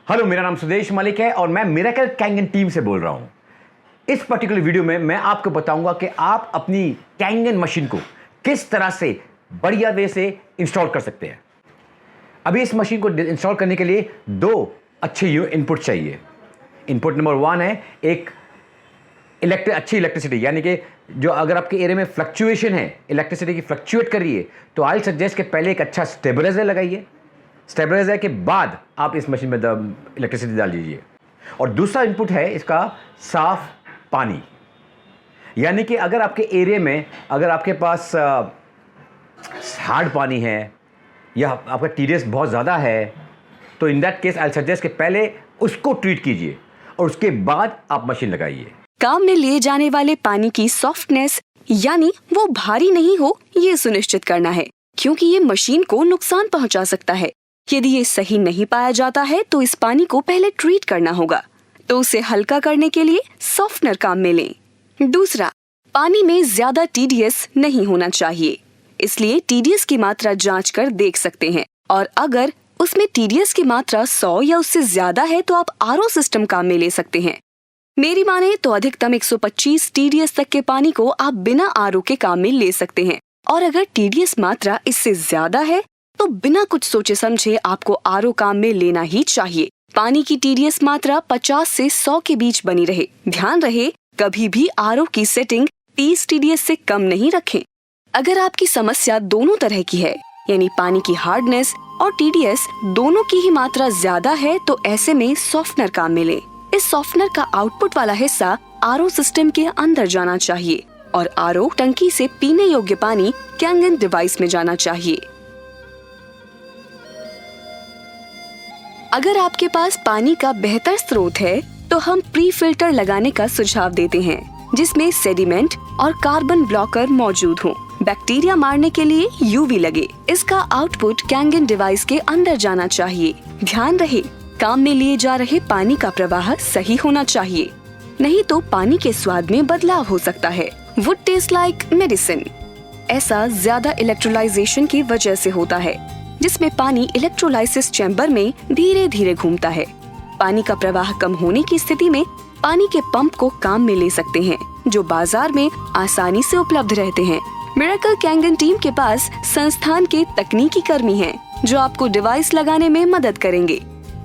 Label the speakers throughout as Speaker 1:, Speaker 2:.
Speaker 1: Hello, मेरा नाम सुदेश मलिक है और मैं मिरेकल कैंगन टीम से बोल रहा हूं। इस पर्टिकुलर वीडियो में मैं आपको बताऊंगा कि आप अपनी कैंगन मशीन को किस तरह से बढ़िया वे से इंस्टॉल कर सकते हैं। अभी इस मशीन को इंस्टॉल करने के लिए दो अच्छे इनपुट चाहिए। इनपुट नंबर 1 है एक अच्छी इलेक्ट्रिसिटी, यानी कि जो अगर आपके एरिया में फ्लक्चुएशन है, इलेक्ट्रिसिटी की फ्लक्चुएट कर रही है, तो आई सजेस्ट कि पहले एक अच्छा स्टेबलाइजर लगाइए। स्टेबलाइजर के बाद आप इस मशीन में इलेक्ट्रिसिटी डाल दीजिए। और दूसरा इनपुट है इसका साफ पानी, यानी कि अगर आपके एरिया में अगर आपके पास हार्ड पानी है या आपका टीडीएस बहुत ज़्यादा है, तो in that case I suggest कि पहले उसको ट्रीट कीजिए और उसके बाद आप मशीन लगाइए।
Speaker 2: काम में लिए जाने वाले पानी की सॉफ्टनेस यानी वो भारी नहीं हो, ये सुनिश्चित करना है, क्योंकि ये मशीन को नुकसान पहुंचा सकता है। यदि ये सही नहीं पाया जाता है तो इस पानी को पहले ट्रीट करना होगा, तो उसे हल्का करने के लिए सॉफ्टनर काम में लें। दूसरा, पानी में ज्यादा टीडीएस नहीं होना चाहिए, इसलिए टीडीएस की मात्रा जांच कर देख सकते हैं, और अगर उसमें टीडीएस की मात्रा 100 या उससे ज्यादा है तो आप आरओ सिस्टम काम में ले सकते हैं। मेरी माने तो अधिकतम 125 टीडीएस तक के पानी को आप बिना आरओ के काम में ले सकते हैं, और अगर टीडीएस मात्रा इससे ज्यादा है तो बिना कुछ सोचे समझे आपको आरओ काम में लेना ही चाहिए। पानी की टीडीएस मात्रा 50 से 100 के बीच बनी रहे। ध्यान रहे, कभी भी आरओ की सेटिंग 30 टीडीएस से कम नहीं रखें। अगर आपकी समस्या दोनों तरह की है, यानी पानी की हार्डनेस और टीडीएस दोनों की ही मात्रा ज्यादा है, तो ऐसे में सॉफ्टनर काम में ले। इस सॉफ्टनर का आउटपुट वाला हिस्सा आरओ सिस्टम के अंदर जाना चाहिए और आरओ टंकी से पीने योग्य पानी कैंगन डिवाइस में जाना चाहिए। अगर आपके पास पानी का बेहतर स्रोत है तो हम प्री फिल्टर लगाने का सुझाव देते हैं, जिसमें सेडिमेंट और कार्बन ब्लॉकर मौजूद हों। बैक्टीरिया मारने के लिए यूवी लगे। इसका आउटपुट कैंगन डिवाइस के अंदर जाना चाहिए। ध्यान रहे, काम में लिए जा रहे पानी का प्रवाह सही होना चाहिए, नहीं तो पानी के स्वाद में बदलाव हो सकता है। Would taste like medicine. ऐसा ज्यादा इलेक्ट्रोलाइजेशन की वजह से होता है, जिसमें पानी इलेक्ट्रोलाइसिस चैम्बर में धीरे धीरे घूमता है। पानी का प्रवाह कम होने की स्थिति में पानी के पंप को काम में ले सकते हैं, जो बाजार में आसानी से उपलब्ध रहते हैं। मिरेकल कैंगन टीम के पास संस्थान के तकनीकी कर्मी हैं, जो आपको डिवाइस लगाने में मदद करेंगे।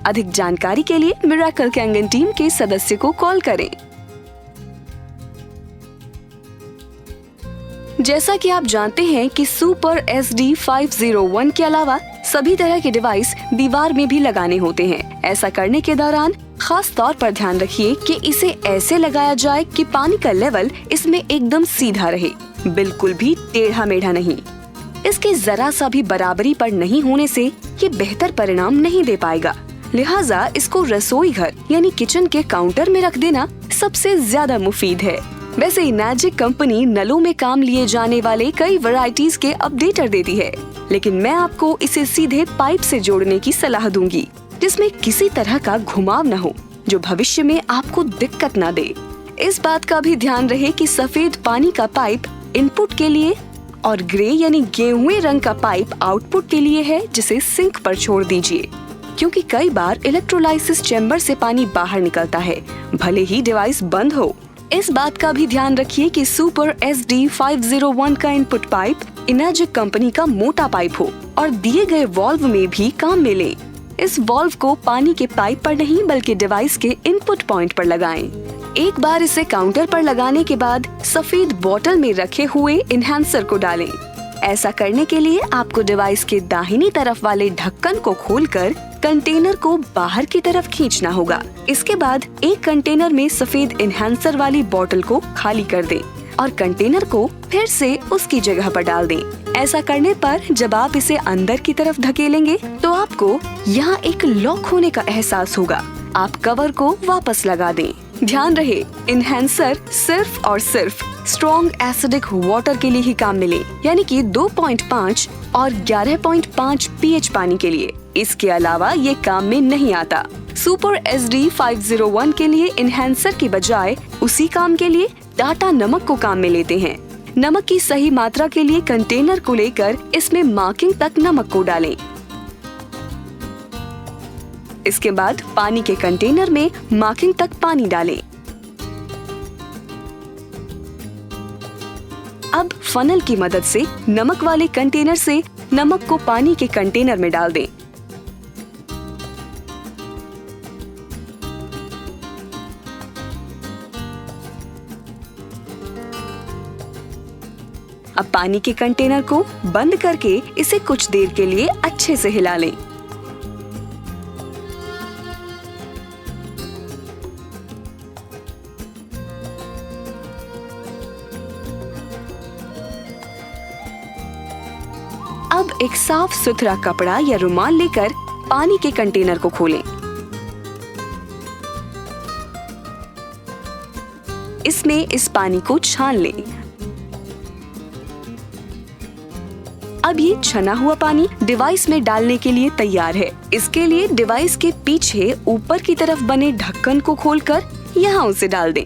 Speaker 2: अधिक जानकारी के लिए मिरेकल कैंगन टीम के सदस्य को कॉल करें। जैसा कि आप जानते हैं कि सुपर SD 501 के अलावा सभी तरह के डिवाइस दीवार में भी लगाने होते हैं। ऐसा करने के दौरान खास तौर पर ध्यान रखिए कि इसे ऐसे लगाया जाए कि पानी का लेवल इसमें एकदम सीधा रहे, बिल्कुल भी टेढ़ा मेढ़ा नहीं। इसके जरा सा भी बराबरी पर नहीं होने से ये बेहतर परिणाम नहीं दे पाएगा। लिहाजा इसको रसोई घर यानी किचन के काउंटर में रख देना सबसे ज्यादा मुफीद है। वैसे इनाजिक कंपनी नलों में काम लिए जाने वाले कई वैरायटीज के अपडेटर देती है, लेकिन मैं आपको इसे सीधे पाइप से जोड़ने की सलाह दूंगी, जिसमें किसी तरह का घुमाव न हो, जो भविष्य में आपको दिक्कत न दे। इस बात का भी ध्यान रहे कि सफेद पानी का पाइप इनपुट के लिए और ग्रे यानी गेहुए रंग का पाइप आउटपुट के लिए है, जिसे सिंक पर छोड़ दीजिए, क्योंकि कई बार इलेक्ट्रोलाइसिस चैम्बर से पानी बाहर निकलता है, भले ही डिवाइस बंद हो। इस बात का भी ध्यान रखिए कि सुपर SD 501 का इनपुट पाइप इनाजिक कंपनी का मोटा पाइप हो और दिए गए वॉल्व में भी काम में ले। इस वॉल्व को पानी के पाइप पर नहीं बल्कि डिवाइस के इनपुट पॉइंट पर लगाएं। एक बार इसे काउंटर पर लगाने के बाद सफेद बोतल में रखे हुए इन्हांसर को डालें। ऐसा करने के लिए आपको डिवाइस के दाहिनी तरफ वाले ढक्कन को खोलकर कंटेनर को बाहर की तरफ खींचना होगा। इसके बाद एक कंटेनर में सफेद इन्हांसर वाली बोतल को खाली कर दें और कंटेनर को फिर से उसकी जगह पर डाल दें। ऐसा करने पर जब आप इसे अंदर की तरफ धकेलेंगे तो आपको यहाँ एक लॉक होने का एहसास होगा। आप कवर को वापस लगा दें। ध्यान रहे, इन्हांसर सिर्फ और सिर्फ स्ट्रॉन्ग एसिडिक वाटर के लिए ही काम मिले, यानी कि 2.5 और 11.5 pH पानी के लिए। इसके अलावा ये काम में नहीं आता। सुपर SD 501 के लिए इन्हांसर की बजाय उसी काम के लिए टाटा नमक को काम में लेते हैं। नमक की सही मात्रा के लिए कंटेनर को लेकर इसमें मार्किंग तक नमक को डालें। इसके बाद पानी के कंटेनर में मार्किंग तक पानी डालें। अब फनल की मदद से नमक वाले कंटेनर से नमक को पानी के कंटेनर में डाल दें। अब पानी के कंटेनर को बंद करके इसे कुछ देर के लिए अच्छे से हिला लें। अब एक साफ सुथरा कपड़ा या रुमाल लेकर पानी के कंटेनर को खोलें। इसमें इस पानी को छान लें। अब ये छना हुआ पानी डिवाइस में डालने के लिए तैयार है। इसके लिए डिवाइस के पीछे ऊपर की तरफ बने ढक्कन को खोलकर यहाँ उसे डाल दें।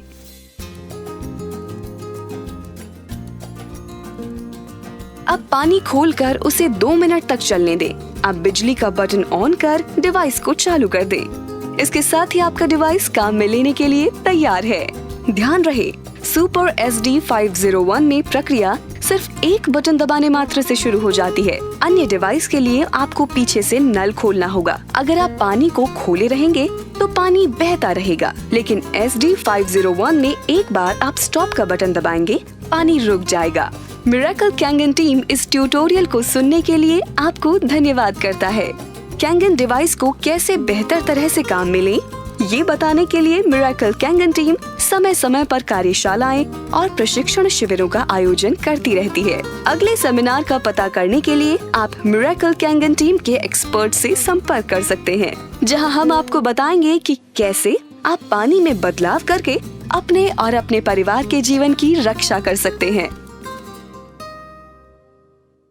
Speaker 2: अब पानी खोलकर उसे 2 मिनट तक चलने दें। अब बिजली का बटन ऑन कर डिवाइस को चालू कर दें। इसके साथ ही आपका डिवाइस काम में लेने के लिए तैयार है। ध्यान रहे, सुपर SD 501 में प्रक्रिया सिर्फ एक बटन दबाने मात्र से शुरू हो जाती है। अन्य डिवाइस के लिए आपको पीछे से नल खोलना होगा। अगर आप पानी को खोले रहेंगे तो पानी बहता रहेगा, लेकिन SD 501 में एक बार आप स्टॉप का बटन दबाएंगे, पानी रुक जाएगा। मिरेकल कैंगन टीम इस ट्यूटोरियल को सुनने के लिए आपको धन्यवाद करता है। कैंगन डिवाइस को कैसे बेहतर तरह से काम में लें, ये बताने के लिए मिरेकल कैंगन टीम समय समय पर कार्यशालाएं और प्रशिक्षण शिविरों का आयोजन करती रहती है। अगले सेमिनार का पता करने के लिए आप मिरेकल कैंगन टीम के एक्सपर्ट से संपर्क कर सकते हैं, जहां हम आपको बताएंगे कि कैसे आप पानी में बदलाव करके अपने और अपने परिवार के जीवन की रक्षा कर सकते हैं।